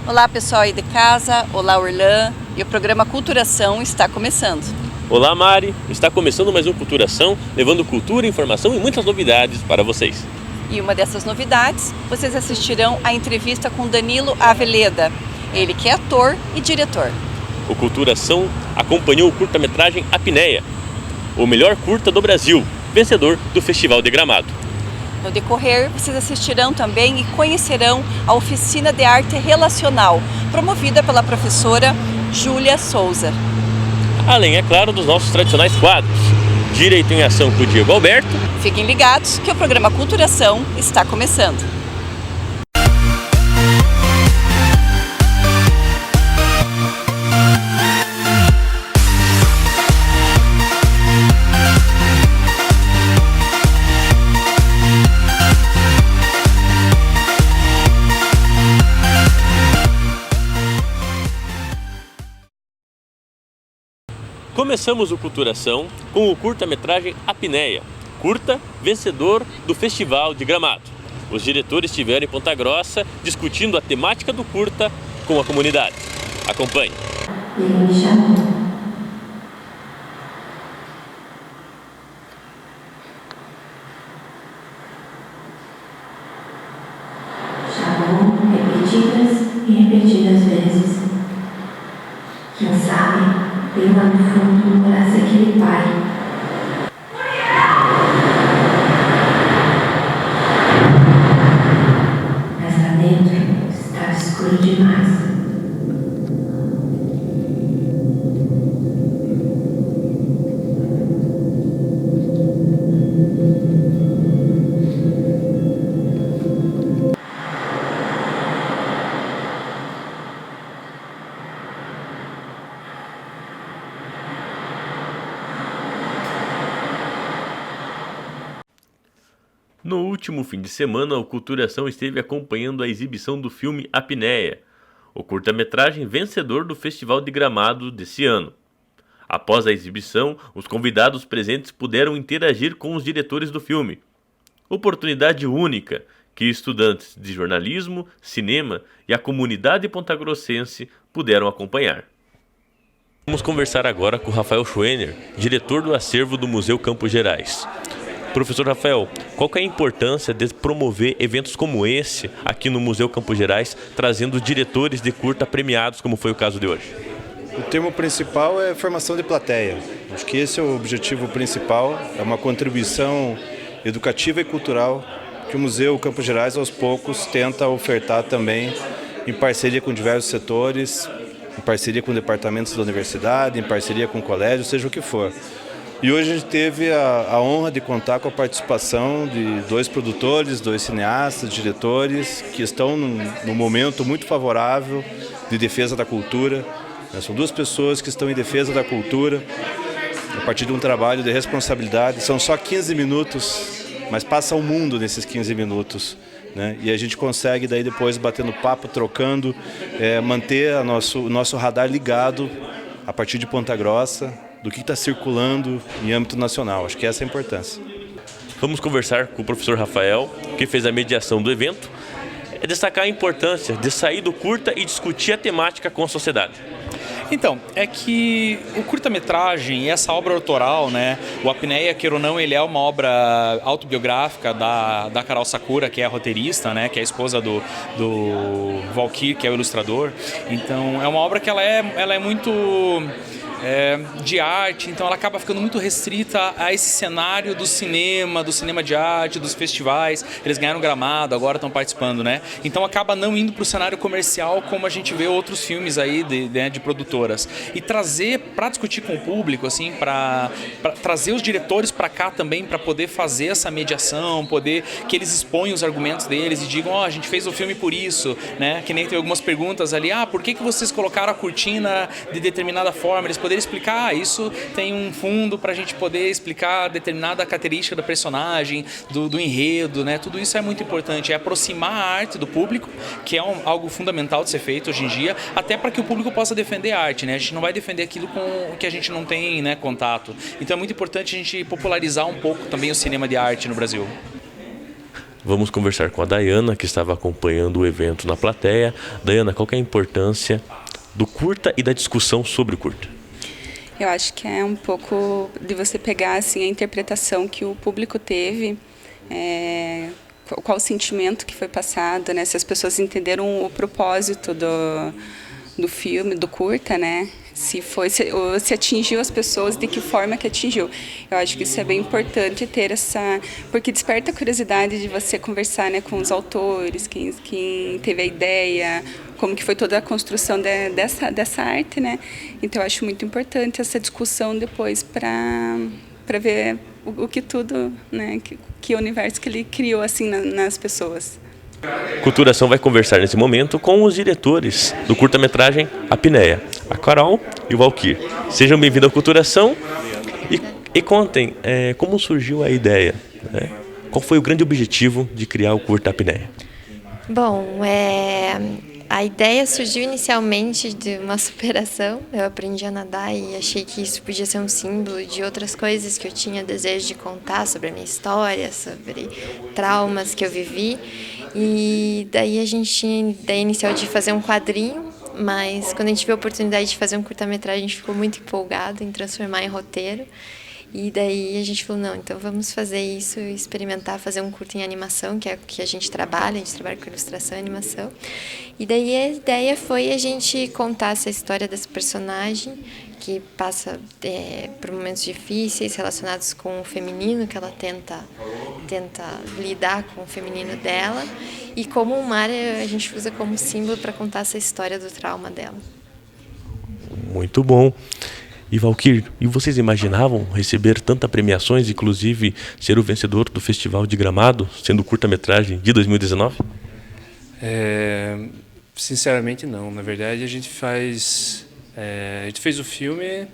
Olá pessoal aí de casa, olá Orlan, e o programa Culturação está começando. Olá Mari, está começando mais um Culturação, levando cultura, informação e muitas novidades para vocês. E uma dessas novidades, vocês assistirão a entrevista com Danilo Aveleda, ele que é ator e diretor. O Culturação acompanhou o curta-metragem Apneia, o melhor curta do Brasil, vencedor do Festival de Gramado. No decorrer, vocês assistirão também e conhecerão a oficina de arte relacional, promovida pela professora Júlia Souza. Além, é claro, dos nossos tradicionais quadros, Direito em Ação com o Diego Alberto. Fiquem ligados que o programa Culturação está começando. Começamos o Culturação com o curta-metragem Apneia, curta vencedor do Festival de Gramado. Os diretores estiveram em Ponta Grossa discutindo a temática do curta com a comunidade. Acompanhe. Ele me chamou. Chamou repetidas e repetidas vezes. Quem sabe, bem lá no fundo, morasse aquele pai. Mas lá dentro estava escuro demais. No último fim de semana, o Culturação esteve acompanhando a exibição do filme Apneia, o curta-metragem vencedor do Festival de Gramado desse ano. Após a exibição, os convidados presentes puderam interagir com os diretores do filme. Oportunidade única que estudantes de jornalismo, cinema e a comunidade pontagrossense puderam acompanhar. Vamos conversar agora com Rafael Schwenner, diretor do acervo do Museu Campos Gerais. Professor Rafael, qual que é a importância de promover eventos como esse aqui no Museu Campos Gerais, trazendo diretores de curta premiados, como foi o caso de hoje? O termo principal é formação de plateia. Acho que esse é o objetivo principal, é uma contribuição educativa e cultural que o Museu Campos Gerais, aos poucos, tenta ofertar também em parceria com diversos setores, em parceria com departamentos da universidade, em parceria com colégios, seja o que for. E hoje a gente teve a honra de contar com a participação de dois produtores, dois cineastas, diretores, que estão num momento muito favorável de defesa da cultura. São duas pessoas que estão em defesa da cultura, a partir de um trabalho de responsabilidade. São só 15 minutos, mas passa o mundo nesses 15 minutos. Né? E a gente consegue daí depois, batendo papo, trocando, manter o nosso radar ligado a partir de Ponta Grossa, do que está circulando em âmbito nacional. Acho que essa é a importância. Vamos conversar com o professor Rafael, que fez a mediação do evento, e destacar a importância de sair do curta e discutir a temática com a sociedade. Então, é que o curta-metragem e essa obra autoral, né, o Apneia, queira ou não, ele é uma obra autobiográfica da Carol Sakura, que é a roteirista, né, que é a esposa do Valkyr, que é o ilustrador. Então, é uma obra que ela é muito de arte, então ela acaba ficando muito restrita a esse cenário do cinema de arte, dos festivais. Eles ganharam Gramado, agora estão participando, né? Então acaba não indo para o cenário comercial como a gente vê outros filmes aí de produtoras. E trazer para discutir com o público, assim, para trazer os diretores para cá também, para poder fazer essa mediação, poder que eles exponham os argumentos deles e digam, a gente fez o filme por isso, né? Que nem tem algumas perguntas ali, por que vocês colocaram a cortina de determinada forma? Eles poder explicar, isso tem um fundo para a gente poder explicar determinada característica da personagem, do enredo, né? Tudo isso é muito importante, é aproximar a arte do público, que é algo fundamental de ser feito hoje em dia, até para que o público possa defender a arte, né? A gente não vai defender aquilo com o que a gente não tem, né, contato. Então é muito importante a gente popularizar um pouco também o cinema de arte no Brasil. Vamos conversar com a Dayana, que estava acompanhando o evento na plateia. Dayana, qual que é a importância do curta e da discussão sobre o curta? Eu acho que é um pouco de você pegar assim, a interpretação que o público teve, qual o sentimento que foi passado, né? Se as pessoas entenderam o propósito do filme, do curta, né? Se atingiu as pessoas, de que forma que atingiu. Eu acho que isso é bem importante ter porque desperta a curiosidade de você conversar, né, com os autores, quem teve a ideia, como que foi toda a construção dessa arte, né? Então eu acho muito importante essa discussão depois para ver o que tudo, né, que universo que ele criou assim nas pessoas. Culturação vai conversar nesse momento com os diretores do curta-metragem Apneia, a Carol e o Valquir. Sejam bem-vindos à Culturação e contem como surgiu a ideia, né? Qual foi o grande objetivo de criar o curta Apneia? Bom, a ideia surgiu inicialmente de uma superação. Eu aprendi a nadar e achei que isso podia ser um símbolo de outras coisas que eu tinha desejo de contar sobre a minha história, sobre traumas que eu vivi. E daí a gente tinha a ideia inicial de fazer um quadrinho, mas quando a gente viu a oportunidade de fazer um curta-metragem, a gente ficou muito empolgado em transformar em roteiro. E daí a gente falou, não, então vamos fazer isso, experimentar fazer um curta em animação, que é o que a gente trabalha com ilustração e animação. E daí a ideia foi a gente contar essa história dessa personagem, que passa por momentos difíceis relacionados com o feminino, que ela tenta lidar com o feminino dela, e como o mar a gente usa como símbolo para contar essa história do trauma dela. Muito bom. E Valquir, e vocês imaginavam receber tantas premiações, inclusive ser o vencedor do Festival de Gramado, sendo curta-metragem de 2019? Sinceramente não. Na verdade a gente fez o filme,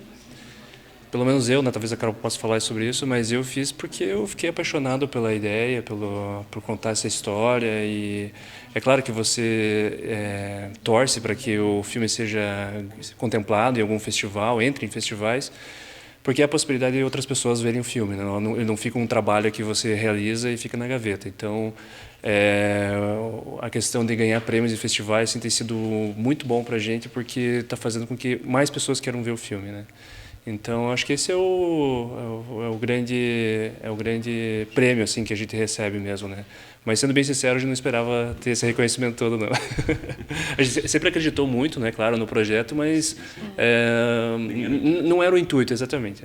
pelo menos eu, né, talvez a Carol possa falar sobre isso, mas eu fiz porque eu fiquei apaixonado pela ideia, por contar essa história, e é claro que você torce para que o filme seja contemplado em algum festival, entre em festivais, porque há a possibilidade de outras pessoas verem o filme, né? Ele não fica um trabalho que você realiza e fica na gaveta. Então, a questão de ganhar prêmios em festivais tem sido muito bom para a gente, porque está fazendo com que mais pessoas queiram ver o filme, né? Então, acho que esse é o grande prêmio assim, que a gente recebe mesmo, né? Mas, sendo bem sincero, a gente não esperava ter esse reconhecimento todo, não. A gente sempre acreditou muito, né, claro, no projeto, mas não era o intuito, exatamente.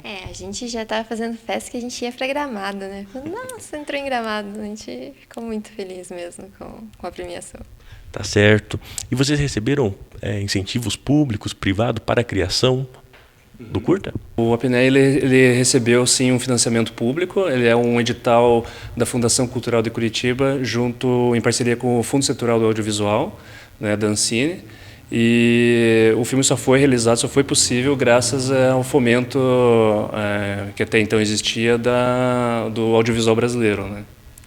A gente já estava fazendo festa que a gente ia para Gramado, né? Nossa, entrou em Gramado. A gente ficou muito feliz mesmo com a premiação. Tá certo. E vocês receberam incentivos públicos, privados para a criação do curta? O Apneia ele recebeu sim um financiamento público. Ele é um edital da Fundação Cultural de Curitiba, em parceria com o Fundo Setorial do Audiovisual, né, da Ancine. E o filme só foi realizado, só foi possível graças ao fomento que até então existia do audiovisual brasileiro, né?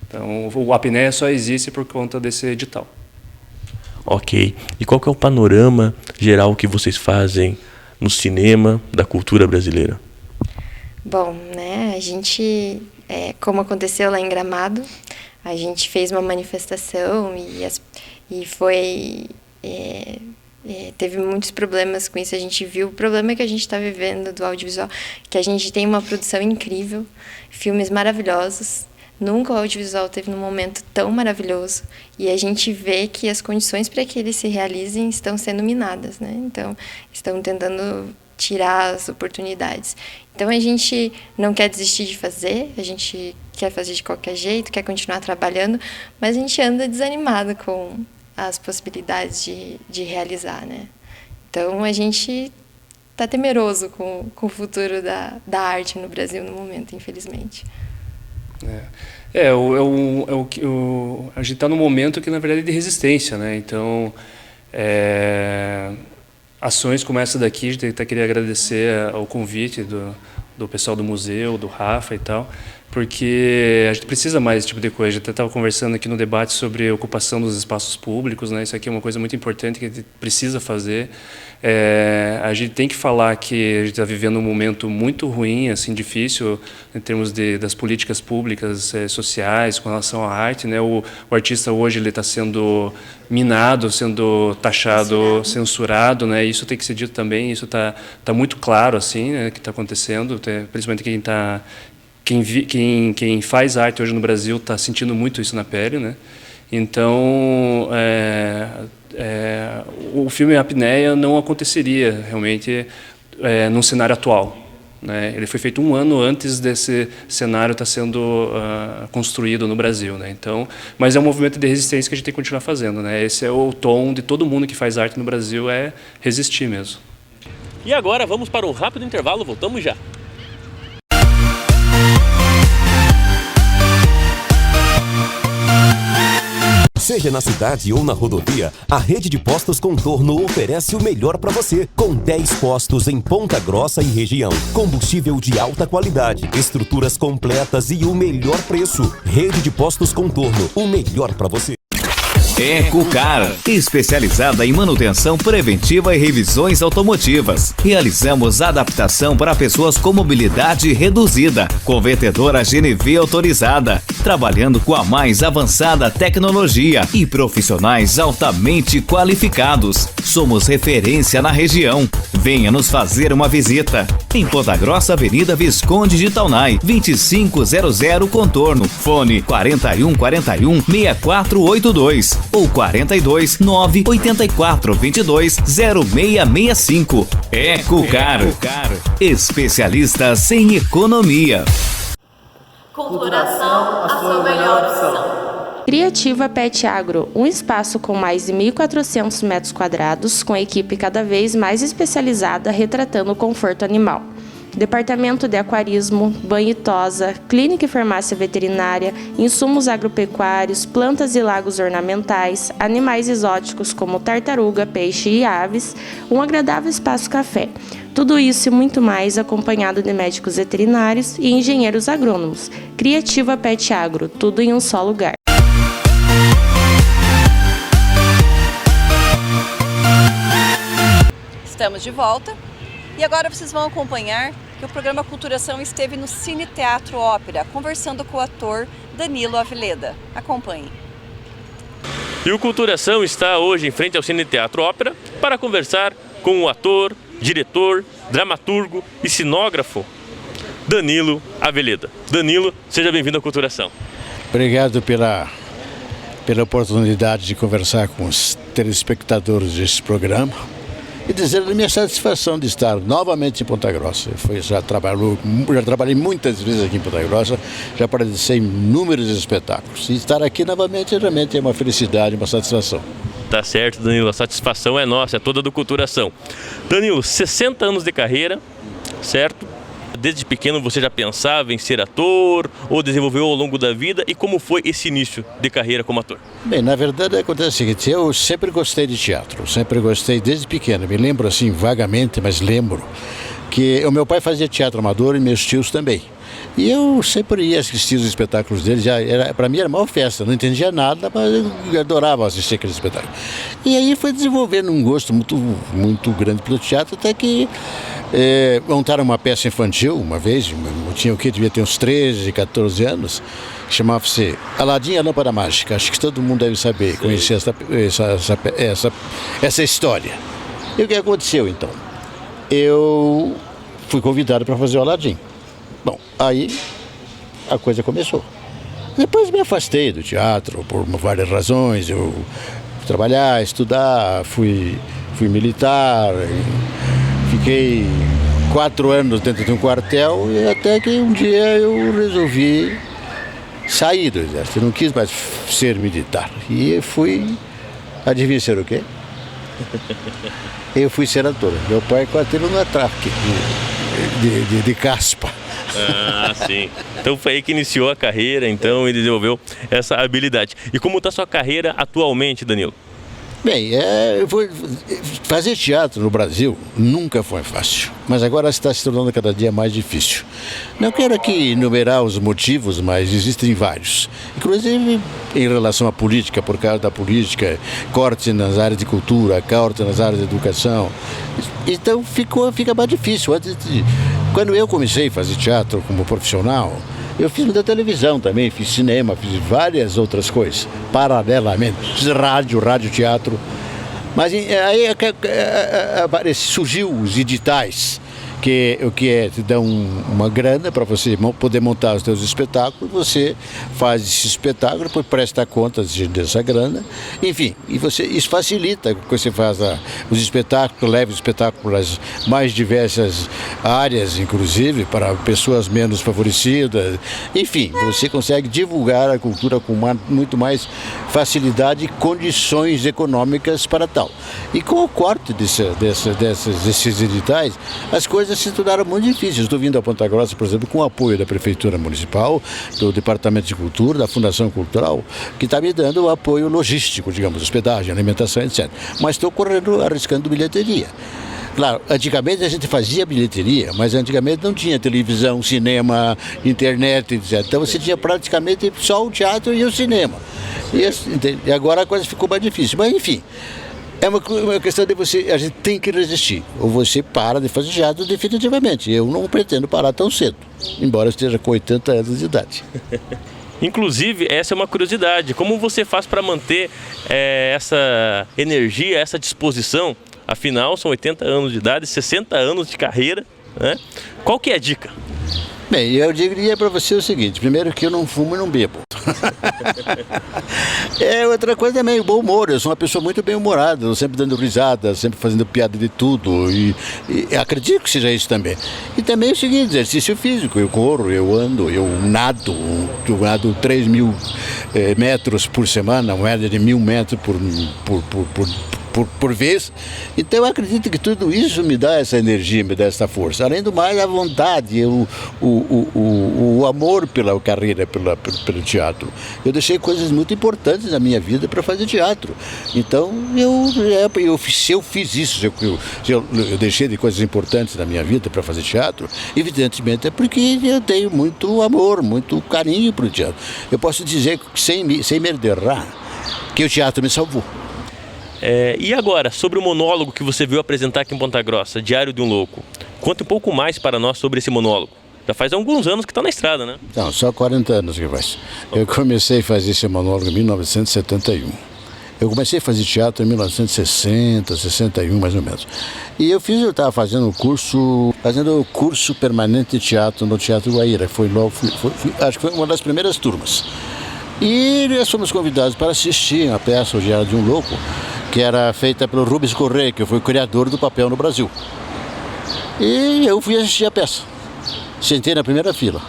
Então o Apneia só existe por conta desse edital. Ok. E qual que é o panorama geral que vocês fazem no cinema da cultura brasileira? Bom, né, a gente, como aconteceu lá em Gramado, a gente fez uma manifestação e foi... teve muitos problemas com isso. A gente viu o problema que a gente está vivendo do audiovisual, que a gente tem uma produção incrível, filmes maravilhosos. Nunca o audiovisual teve num momento tão maravilhoso, e a gente vê que as condições para que eles se realizem estão sendo minadas, né? Então, estão tentando tirar as oportunidades. Então, a gente não quer desistir de fazer, a gente quer fazer de qualquer jeito, quer continuar trabalhando, mas a gente anda desanimado com as possibilidades de realizar, né? Então, a gente está temeroso com o futuro da arte no Brasil no momento, infelizmente. A gente está num momento que, na verdade, é de resistência, né? Então, ações como essa daqui, a gente até queria agradecer ao convite do pessoal do museu, do Rafa e tal, porque a gente precisa mais desse tipo de coisa. A gente estava conversando aqui no debate sobre a ocupação dos espaços públicos, né? Isso aqui é uma coisa muito importante que a gente precisa fazer. A gente tem que falar que a gente está vivendo um momento muito ruim, assim, difícil em termos das políticas públicas sociais com relação à arte, né? O artista hoje ele está sendo minado, sendo taxado, censurado, né? Isso tem que ser dito também. Isso tá muito claro, assim, né, que está acontecendo, principalmente quem faz arte hoje no Brasil está sentindo muito isso na pele, né? Então, o filme Apneia não aconteceria realmente num cenário atual, né? Ele foi feito um ano antes desse cenário estar sendo construído no Brasil, né? Então, mas é um movimento de resistência que a gente tem que continuar fazendo, né? Esse é o tom de todo mundo que faz arte no Brasil, é resistir mesmo. E agora vamos para um rápido intervalo, voltamos já. Seja na cidade ou na rodovia, a rede de postos Contorno oferece o melhor para você. Com 10 postos em Ponta Grossa e região. Combustível de alta qualidade, estruturas completas e o melhor preço. Rede de postos Contorno, o melhor para você. Ecocar, especializada em manutenção preventiva e revisões automotivas. Realizamos adaptação para pessoas com mobilidade reduzida, convertedora GNV autorizada, trabalhando com a mais avançada tecnologia e profissionais altamente qualificados. Somos referência na região. Venha nos fazer uma visita. Em Ponta Grossa, Avenida Visconde de Taunay, 2500 Contorno. Fone 4141 6482 ou 42 984 22 0665. Ecocar, especialistas em economia. Culturação, a sua melhor opção. Criativa Pet Agro, um espaço com mais de 1.400 metros quadrados, com equipe cada vez mais especializada retratando o conforto animal. Departamento de Aquarismo, banho e tosa, clínica e farmácia veterinária, insumos agropecuários, plantas e lagos ornamentais, animais exóticos como tartaruga, peixe e aves, um agradável espaço café. Tudo isso e muito mais acompanhado de médicos veterinários e engenheiros agrônomos. Criativa Pet Agro, tudo em um só lugar. Estamos de volta e agora vocês vão acompanhar que o programa Culturação esteve no Cine Teatro Ópera, conversando com o ator Danilo Aveleda. Acompanhe. E o Culturação está hoje em frente ao Cine Teatro Ópera para conversar com o ator, diretor, dramaturgo e cenógrafo Danilo Aveleda. Danilo, seja bem-vindo à Culturação. Obrigado pela oportunidade de conversar com os telespectadores desse programa. E dizer a minha satisfação de estar novamente em Ponta Grossa. Já trabalhei muitas vezes aqui em Ponta Grossa, já participei em inúmeros espetáculos. E estar aqui novamente realmente é uma felicidade, uma satisfação. Tá certo, Danilo, a satisfação é nossa, é toda do Culturação. Danilo, 60 anos de carreira, certo? Desde pequeno você já pensava em ser ator ou desenvolveu ao longo da vida, e como foi esse início de carreira como ator? Bem, na verdade acontece o seguinte, eu sempre gostei de teatro, sempre gostei desde pequeno, me lembro assim vagamente, mas lembro que o meu pai fazia teatro amador e meus tios também. E eu sempre ia assistir os espetáculos deles, para mim era a maior festa, não entendia nada, mas eu adorava assistir aqueles espetáculos. E aí foi desenvolvendo um gosto muito grande pelo teatro, até que montaram uma peça infantil uma vez, eu tinha o quê? Devia ter uns 13, 14 anos, chamava-se Aladim e a Lâmpada Mágica. Acho que todo mundo deve saber, conhecer essa história. E o que aconteceu então? Eu fui convidado para fazer o Aladim. Bom, aí a coisa começou. Depois me afastei do teatro por várias razões. Eu fui trabalhar, estudar, fui militar, fiquei 4 anos dentro de um quartel e até que um dia eu resolvi sair do exército. Eu não quis mais ser militar. E fui, adivinha ser o quê? Eu fui ser ator. Meu pai quarteirou no tráfico de caspa. Ah, sim. Então foi aí que iniciou a carreira, então, e desenvolveu essa habilidade. E como está a sua carreira atualmente, Danilo? Bem, fazer teatro no Brasil nunca foi fácil, mas agora está se tornando cada dia mais difícil. Não quero aqui enumerar os motivos, mas existem vários. Inclusive em relação à política, por causa da política, corte nas áreas de cultura, corte nas áreas de educação. Então fica mais difícil. Quando eu comecei a fazer teatro como profissional, eu fiz muita televisão também, fiz cinema, fiz várias outras coisas, paralelamente, fiz rádio, teatro. Mas aí surgiu os editais, que te dão uma grana para você poder montar os seus espetáculos, você faz esse espetáculo, depois presta contas dessa grana, enfim, isso facilita que você faz os espetáculos, leva os espetáculos para as mais diversas áreas, inclusive para pessoas menos favorecidas, enfim, você consegue divulgar a cultura com muito mais facilidade e condições econômicas para tal. E com o corte desses editais, as coisas se tornaram muito difíceis. Estou vindo a Ponta Grossa, por exemplo, com o apoio da Prefeitura Municipal, do Departamento de Cultura, da Fundação Cultural, que está me dando o apoio logístico, digamos, hospedagem, alimentação, etc. Mas estou arriscando bilheteria. Claro, antigamente a gente fazia bilheteria, mas antigamente não tinha televisão, cinema, internet, etc. Então você tinha praticamente só o teatro e o cinema. E agora a coisa ficou mais difícil. Mas enfim, é uma questão de a gente tem que resistir. Ou você para de fazer teatro definitivamente. Eu não pretendo parar tão cedo, embora eu esteja com 80 anos de idade. Inclusive, essa é uma curiosidade. Como você faz para manter essa energia, essa disposição? Afinal, são 80 anos de idade, 60 anos de carreira, né? Qual que é a dica? Bem, eu diria para você o seguinte: primeiro que eu não fumo e não bebo. Outra coisa também, o bom humor. Eu sou uma pessoa muito bem-humorada, sempre dando risada, sempre fazendo piada de tudo. E acredito que seja isso também. E também é o seguinte: exercício físico. Eu corro, eu ando, eu nado 3.000 metros por semana, uma média de 1.000 metros por vez. Então eu acredito que tudo isso me dá essa energia, me dá essa força. Além do mais, a vontade, o amor pela carreira, pelo teatro. Eu deixei coisas muito importantes na minha vida para fazer teatro. Então, se eu fiz isso, se eu deixei de coisas importantes na minha vida para fazer teatro, evidentemente é porque eu tenho muito amor, muito carinho para o teatro. Eu posso dizer, sem me errar, que o teatro me salvou. E agora, sobre o monólogo que você veio apresentar aqui em Ponta Grossa, Diário de um Louco. Conta um pouco mais para nós sobre esse monólogo. Já faz alguns anos que está na estrada, né? Não, só 40 anos que faz. Eu comecei a fazer esse monólogo em 1971. Eu comecei a fazer teatro em 1960, 61 mais ou menos. E eu estava fazendo o curso permanente de teatro no Teatro Guaíra. Acho que foi uma das primeiras turmas. E nós fomos convidados para assistir a peça O Diário de um Louco, que era feita pelo Rubens Correia, que foi o criador do papel no Brasil. E eu fui assistir a peça. Sentei na primeira fila.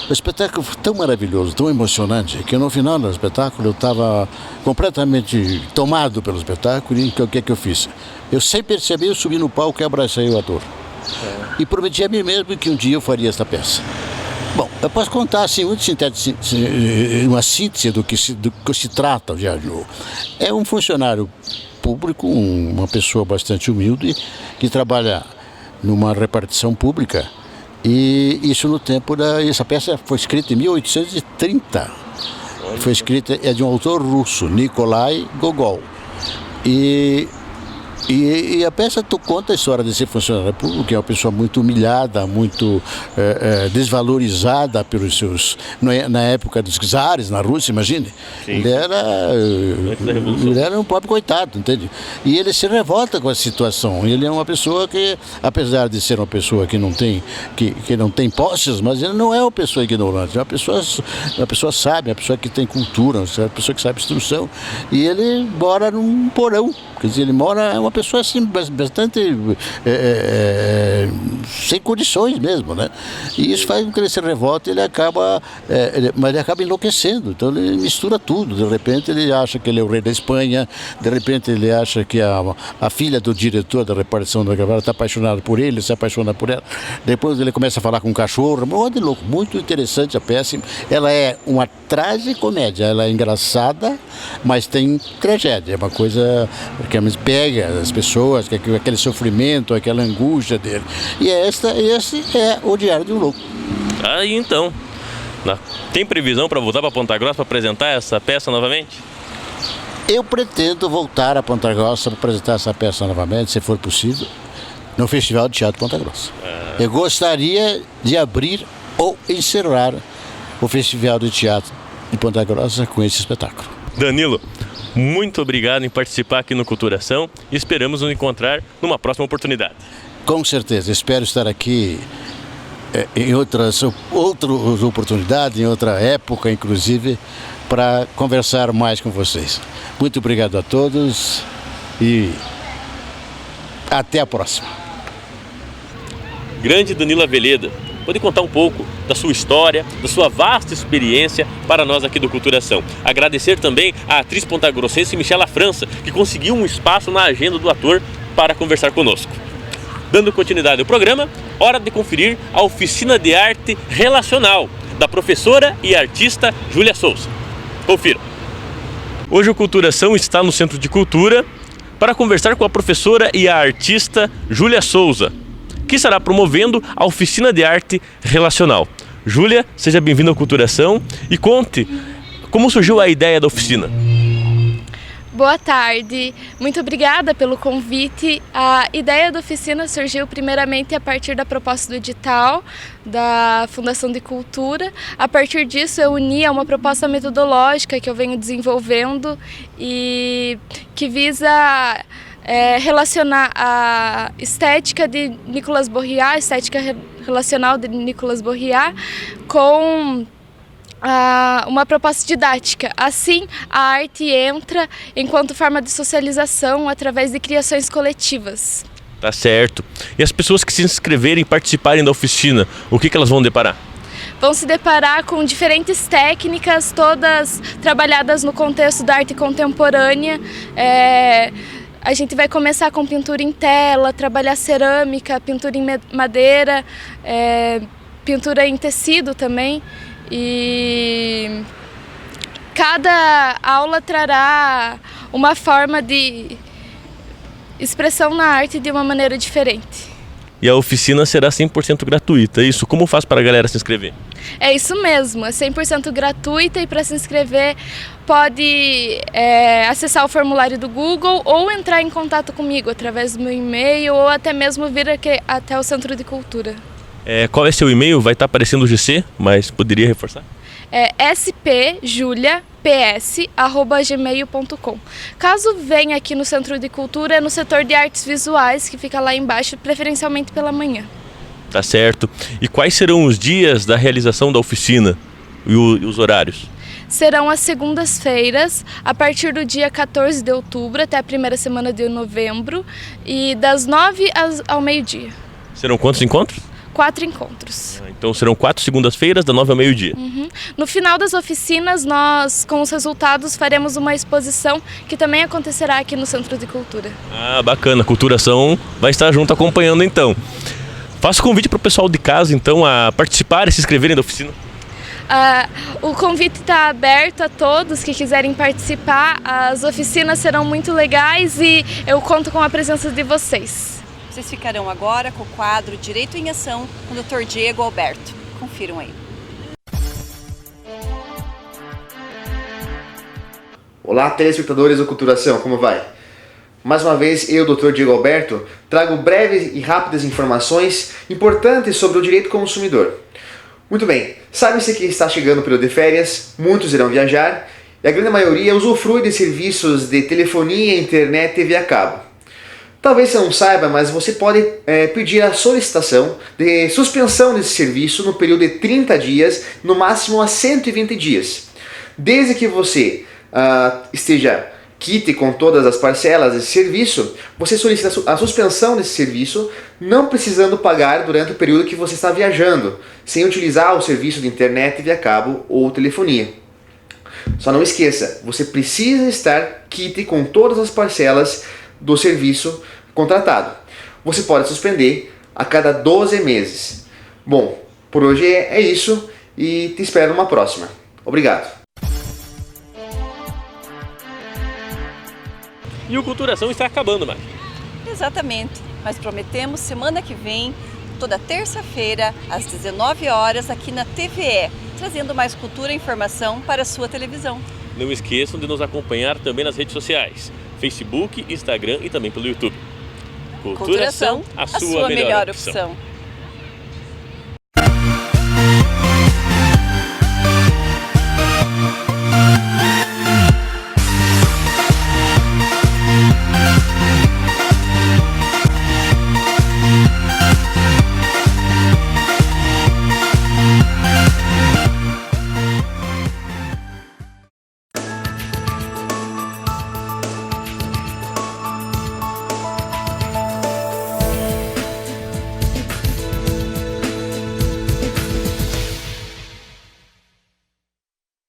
O espetáculo foi tão maravilhoso, tão emocionante, que no final do espetáculo eu estava completamente tomado pelo espetáculo. E o que eu fiz? Eu, sem perceber, eu subi no palco e abracei o ator. E prometi a mim mesmo que um dia eu faria essa peça. Bom, eu posso contar assim, uma síntese do que se trata o Diário de um Louco. É um funcionário público, uma pessoa bastante humilde, que trabalha numa repartição pública. E isso no tempo essa peça foi escrita em 1830. Foi escrita, é de um autor russo, Nikolai Gogol. E a peça conta a história desse funcionário público, que é uma pessoa muito humilhada, muito desvalorizada pelos seus... Na época dos czares, na Rússia, imagine. Ele era um pobre coitado, entende? E ele se revolta com a situação. Ele é uma pessoa que, apesar de ser uma pessoa que não tem posses, mas ele não é uma pessoa ignorante, é uma pessoa sábia, uma pessoa que tem cultura, uma pessoa que sabe instrução. E ele mora num porão. Quer dizer, é uma pessoa assim, bastante sem condições mesmo, né? E isso faz com que ele se revolte, mas ele acaba enlouquecendo. Então ele mistura tudo. De repente ele acha que ele é o rei da Espanha, de repente ele acha que a filha do diretor da repartição da Gavara está apaixonada por ele, se apaixona por ela. Depois ele começa a falar com um cachorro. Muito louco, muito interessante a peça. Ela é uma tragicomédia, ela é engraçada, mas tem tragédia. É uma coisa que pega as pessoas, aquele sofrimento, aquela angústia dele. E esse é o Diário de um Louco. Aí então, tem previsão para voltar para Ponta Grossa para apresentar essa peça novamente? Eu pretendo voltar a Ponta Grossa para apresentar essa peça novamente, se for possível, no Festival de Teatro Ponta Grossa. Eu gostaria de abrir ou encerrar o Festival de Teatro de Ponta Grossa com esse espetáculo. Danilo, muito obrigado em participar aqui no Culturação e esperamos nos encontrar numa próxima oportunidade. Com certeza, espero estar aqui em outras oportunidades, em outra época, inclusive, para conversar mais com vocês. Muito obrigado a todos e até a próxima. Grande Danilo Aveleda, pode contar um pouco da sua história, da sua vasta experiência para nós aqui do Culturação. Agradecer também à atriz pontagrossense Michela França, que conseguiu um espaço na agenda do ator para conversar conosco. Dando continuidade ao programa, hora de conferir a oficina de arte relacional da professora e artista Júlia Souza. Confira. Hoje o Culturação está no Centro de Cultura para conversar com a professora e a artista Júlia Souza, que estará promovendo a oficina de arte relacional. Júlia, seja bem-vinda ao Culturação e conte como surgiu a ideia da oficina. Boa tarde, muito obrigada pelo convite. A ideia da oficina surgiu primeiramente a partir da proposta do edital da Fundação de Cultura. A partir disso eu uni a uma proposta metodológica que eu venho desenvolvendo e que visa relacionar a estética de Nicolas Borriat, a estética relacional de Nicolas Borriat, com uma proposta didática. Assim, a arte entra enquanto forma de socialização através de criações coletivas. Tá certo. E as pessoas que se inscreverem e participarem da oficina, o que elas vão deparar? Vão se deparar com diferentes técnicas, todas trabalhadas no contexto da arte contemporânea. A gente vai começar com pintura em tela, trabalhar cerâmica, pintura em madeira, pintura em tecido também. E cada aula trará uma forma de expressão na arte de uma maneira diferente. E a oficina será 100% gratuita, é isso? Como faz para a galera se inscrever? É isso mesmo, é 100% gratuita e para se inscrever pode acessar o formulário do Google ou entrar em contato comigo através do meu e-mail ou até mesmo vir aqui até o Centro de Cultura. Qual é seu e-mail? Vai estar aparecendo o GC, mas poderia reforçar? spjuliaps@gmail.com. Caso venha aqui no Centro de Cultura, é no setor de artes visuais, que fica lá embaixo, preferencialmente pela manhã. Tá certo. E quais serão os dias da realização da oficina e os horários? Serão as segundas-feiras, a partir do dia 14 de outubro até a primeira semana de novembro, e das 9 ao meio-dia. Serão quantos encontros? 4 encontros. Então serão 4 segundas-feiras, da 9 ao meio-dia. No final das oficinas, nós, com os resultados, faremos uma exposição que também acontecerá aqui no Centro de Cultura. Ah, bacana. A Culturação vai estar junto acompanhando, então. Faço convite para o pessoal de casa, então, a participar e se inscreverem da oficina. O convite está aberto a todos que quiserem participar. As oficinas serão muito legais e eu conto com a presença de vocês. Vocês ficarão agora com o quadro Direito em Ação com o Dr. Diego Alberto. Confiram aí. Olá, telespectadores do Culturação, como vai? Mais uma vez, eu, Dr. Diego Alberto, trago breves e rápidas informações importantes sobre o direito consumidor. Muito bem, sabe-se que está chegando o período de férias, muitos irão viajar e a grande maioria usufrui de serviços de telefonia, internet e TV a cabo. Talvez você não saiba, mas você pode pedir a solicitação de suspensão desse serviço no período de 30 dias, no máximo a 120 dias. Desde que você esteja quite com todas as parcelas desse serviço, você solicita a suspensão desse serviço, não precisando pagar durante o período que você está viajando, sem utilizar o serviço de internet via cabo ou telefonia. Só não esqueça, você precisa estar quite com todas as parcelas do serviço contratado. Você pode suspender a cada 12 meses. Bom, por hoje é isso e te espero numa próxima. Obrigado. E o Culturação está acabando, Mari. Exatamente, mas prometemos semana que vem, toda terça-feira, às 19 horas, aqui na TVE, trazendo mais cultura e informação para a sua televisão. Não esqueçam de nos acompanhar também nas redes sociais, Facebook, Instagram e também pelo YouTube. Culturação, a sua melhor opção.